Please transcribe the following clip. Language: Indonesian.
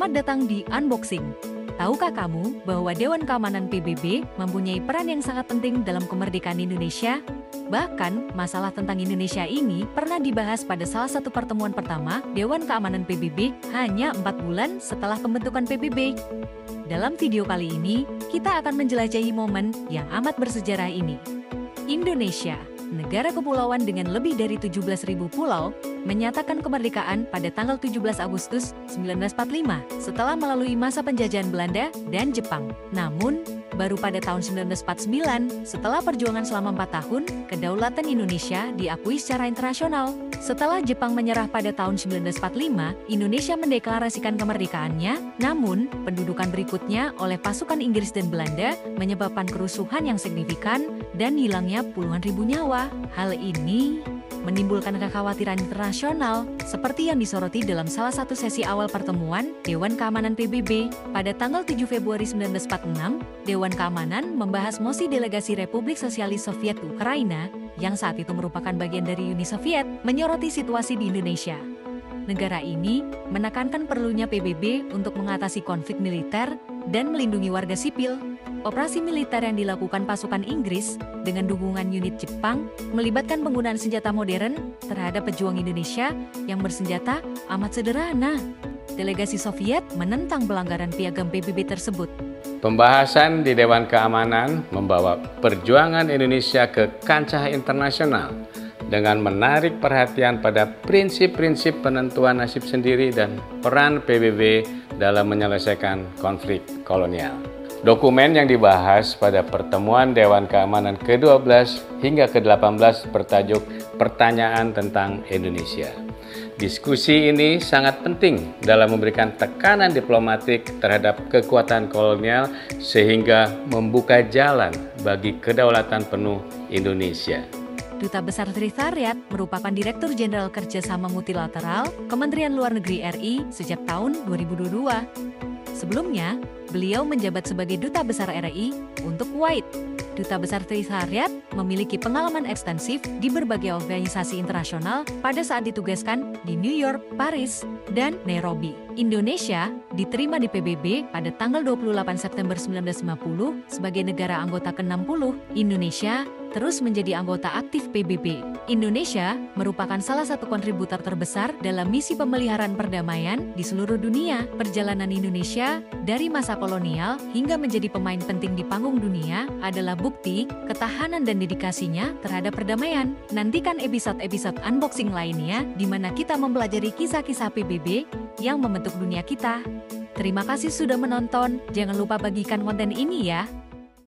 Selamat datang di Unboxing. Tahukah kamu bahwa Dewan Keamanan PBB mempunyai peran yang sangat penting dalam kemerdekaan Indonesia? Bahkan, masalah tentang Indonesia ini pernah dibahas pada salah satu pertemuan pertama Dewan Keamanan PBB hanya 4 bulan setelah pembentukan PBB. Dalam video kali ini, kita akan menjelajahi momen yang amat bersejarah ini. Indonesia, negara kepulauan dengan lebih dari 17.000 pulau, menyatakan kemerdekaan pada tanggal 17 Agustus 1945 setelah melalui masa penjajahan Belanda dan Jepang. Namun, baru pada tahun 1949, setelah perjuangan selama 4 tahun, kedaulatan Indonesia diakui secara internasional. Setelah Jepang menyerah pada tahun 1945, Indonesia mendeklarasikan kemerdekaannya, namun pendudukan berikutnya oleh pasukan Inggris dan Belanda menyebabkan kerusuhan yang signifikan dan hilangnya puluhan ribu nyawa. Hal ini menimbulkan kekhawatiran internasional, seperti yang disoroti dalam salah satu sesi awal pertemuan Dewan Keamanan PBB. Pada tanggal 7 Februari 1946, Dewan Keamanan membahas mosi delegasi Republik Sosialis Soviet Ukraina, yang saat itu merupakan bagian dari Uni Soviet, menyoroti situasi di Indonesia. Negara ini menekankan perlunya PBB untuk mengatasi konflik militer dan melindungi warga sipil. Operasi militer yang dilakukan pasukan Inggris dengan dukungan unit Jepang melibatkan penggunaan senjata modern terhadap pejuang Indonesia yang bersenjata amat sederhana. Delegasi Soviet menentang pelanggaran piagam PBB tersebut. Pembahasan di Dewan Keamanan membawa perjuangan Indonesia ke kancah internasional dengan menarik perhatian pada prinsip-prinsip penentuan nasib sendiri dan peran PBB dalam menyelesaikan konflik kolonial. Dokumen yang dibahas pada pertemuan Dewan Keamanan ke-12 hingga ke-18 bertajuk Pertanyaan tentang Indonesia. Diskusi ini sangat penting dalam memberikan tekanan diplomatik terhadap kekuatan kolonial sehingga membuka jalan bagi kedaulatan penuh Indonesia. Duta Besar Sekretariat merupakan Direktur Jenderal Kerjasama Multilateral Kementerian Luar Negeri RI sejak tahun 2022. Sebelumnya, beliau menjabat sebagai Duta Besar RI untuk Kuwait. Duta Besar Sekretariat memiliki pengalaman ekstensif di berbagai organisasi internasional pada saat ditugaskan di New York, Paris, dan Nairobi. Indonesia diterima di PBB pada tanggal 28 September 1950 sebagai negara anggota ke-60. Indonesia terus menjadi anggota aktif PBB. Indonesia merupakan salah satu kontributor terbesar dalam misi pemeliharaan perdamaian di seluruh dunia. Perjalanan Indonesia dari masa kolonial hingga menjadi pemain penting di panggung dunia adalah bukti ketahanan dan dedikasinya terhadap perdamaian. Nantikan episode-episode unboxing lainnya di mana kita mempelajari kisah-kisah PBB yang membentuk dunia kita. Terima kasih sudah menonton, jangan lupa bagikan konten ini ya.